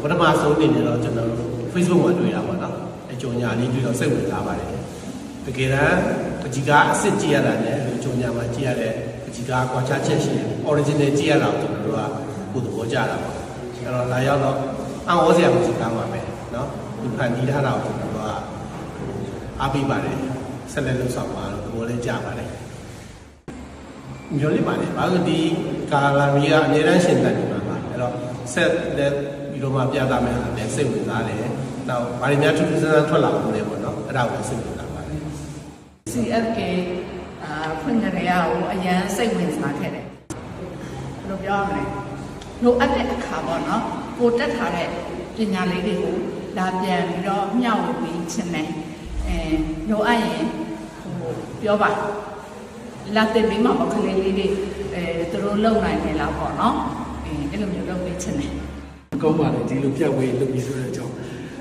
ပထမဆုံးအနေနဲ့တော့ကျွန်တော်တို့ Facebook မှာတွေ့တာပေါ့နော်အကြောညာလေးတွေ့တော့စိတ်ဝင်စားပါတယ်တကယ်တမ်းပကြီးကားအစ်စ်ကြည့်ရတာနဲ့အကြောညာမှာကြည့်ရတဲ့ပကြီးကားကွာခြားချက်ရှိတယ် original ကြည့်ရတာကိုကျွန်တော်တို့ကကိုယ်သဘောကျတာပေါ့အဲ့တော့လာရောက်တော့အံ့ဩစရာပကြီးကားပါပဲနော်ဒီဖန်တီးထားတာကိုကျွန်တော်တို့ကအားပေးပါတယ်ဆက်လက်လုပ်ဆောင်ပါလို့ဘောလည်းကြပါတယ်မျိုးလေးပါလေဘာလို့ဒီကာလာမီကအများတန်းရှင်တန်နေမှာပါအဲ့တော့ဆက်လက်ပြီးတော့မှပြသမယ်ဆိုလည်းစိတ်ဝင်စားတယ်နောက်ဘာတွေများထူးထူးဆန်းဆန်းထွက်လာလို့လဲပေါ့နော်အဲ့ဒါကိုစိတ်ဝင်စားပါတယ် CFK ဖွင့်ကြရအောင်အရန်စိတ်ဝင်စားခဲ့တယ်ဘယ်လိုပြောရမလဲလိုအပ်တဲ့အခါပေါ့နော်ကိုတက်ထားတဲ့ပညာလေးတွေကိုလာပြန်ပြီးတော့မျှဝေပြီးချင်တယ်လိုအပ်ရင်ပြောပါလာတင်ပြီးမှပေါ့ကလေးလေးတွေသူတို့လုံနိုင်တယ်လားပေါ့နော်အဲ့လိုမျိုးလုပ်ပေးချင်တယ်ကောင်းပါလေဒီလိုပြတ်ဝေးလုပ်ပြီးဆိုတဲ့အကြောင်း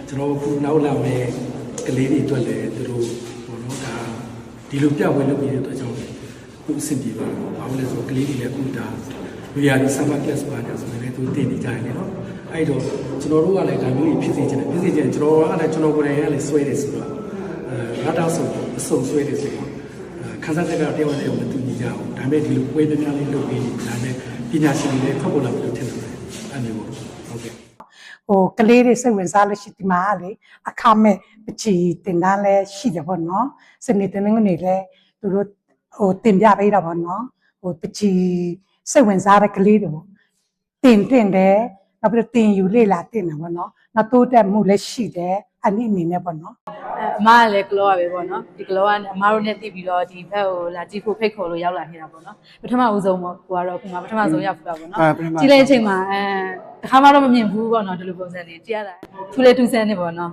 ကျွန်တော်ခုနောက်လာမယ့်ကလေးတွေအတွက်လည်းသူတို့ဘောနော်ဒါဒီလိုပြတ်ဝေးလုပ်ပြီးတဲ့အတွက်ကြောင့်ခုအဆင်ပြေပါဘူးဘာလို့လဲဆိုတော့ကလေးတွေလည်းခုဒါလူရည် summer class ပါတယ်ဆိုရင်လည်းသူတင်နေကြတယ်နော်အဲ့တော့ကျွန်တော်တို့ကလည်းဒါမျိုးကြီးဖြစ်စေချင်တယ်ကျွန်တော်ကလည်းကျွန်တော်ကိုယ်တိုင်ကလည်းဆွဲတယ်ဆိုတော့ရတာဆိုအစုံဆွဲတယ်ဆိုတော့ခန်းစားချက်ကတယောက်နဲ့တယောက်မတူညီကြဘူးဒါပေမဲ့ဒီလိုပွဲပြများလေးလုပ်ပြီးဒါနဲ့ပညာရှင်တွေလည်းထွက်ပေါ်လာပြီးထင်တယ်အဲ့မျိုးပေါ့ဟုတ်ကဲ့ကလေးတွေစိတ်ဝင်စားလို့ရှိဒီမှာလေအခမဲ့ပချီတင်တန်းလဲရှိတယ်ပေါ့နော်စနေတနင်္ဂနွေလဲသူတို့တင်ပြပေးတာပေါ့နော်ပချီစိတ်ဝင်စားတဲ့ကလေးတွေပေါ့တင်တယ်နောက်ပြီးတင်ယူလေ့လာတင်တယ်ပေါ့နော်နောက်တိုးတက်မှုလည်းရှိတယ်အဲ့ဒီအနေနဲ့ပေါ့နော်အမကလည်းကလောရပဲပေါ့နော်ဒီကလောကအမတို့နဲ့တည်ပြီးတော့ဒီဘက်ကိုလာကြည့်ဖို့ဖိတ်ခေါ်လို့ရောက်လာနေတာပေါ့နော်ပထမဦးဆုံးပေါ့ကိုကတော့ခုမှပထမဆုံးရောက်တာပေါ့နော်ကြည့်လိုက်ချိန်မှာတခါမှတော့မမြင်ဘူးပေါ့နော်ဒီလိုပုံစံတွေကြည့်ရတာထူးလေထူးဆန်းနေပေါ့နော်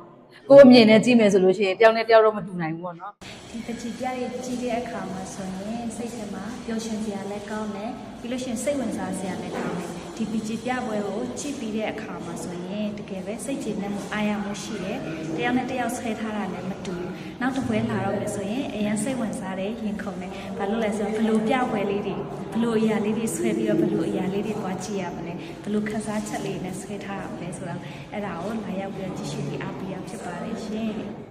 ကိုအမြင်နဲ့ကြည့်မယ်ဆိုလို့ရှိရင်တယောက်နဲ့တယောက်တော့မတူနိုင်ဘူးပေါ့နော်ဒီပချီပြရဲ့ကြည့်တဲ့အခါမှာဆိုရင်စိတ်ထဲမှာပျော်ရွှင်စရာလည်းကောင်းတယ်ပြီးလို့ရှိရင်စိတ်ဝင်စားစရာလည်းကောင်းတယ်ဒီပချီပြပွဲကိုကြည့်ပြီးတဲ့အခါမှာဆိုရင်တကယ်ပဲစိတ်ကျေနပ်မှုအားရမှုရှိတယ်တယောက်နဲ့တယောက်ဆွဲထားတာလည်းမတူဘူးနောက်တစ်ပွဲလာတော့မယ်ဆိုရင်အရင်စိတ်ဝင်စားတယ်ရင်ခုန်တယ်ဘာလို့လဲဆိုတော့ဘလို့ပြပွဲလေးတွေဘလို့အရာလေးတွေဆွဲပြီးတော့ဘလို့အရာလေးတွေတွားကြည့်ရမလဲဘလို့ခန်းစားချက်လေးနဲ့ဆွဲထားရမလဲဆိုတော့အဲ့ဒါကိုလာရောက်ပြီးကြည့်ရှုပြီးအားပေးရဖြစ်ပါတယ်ရှင်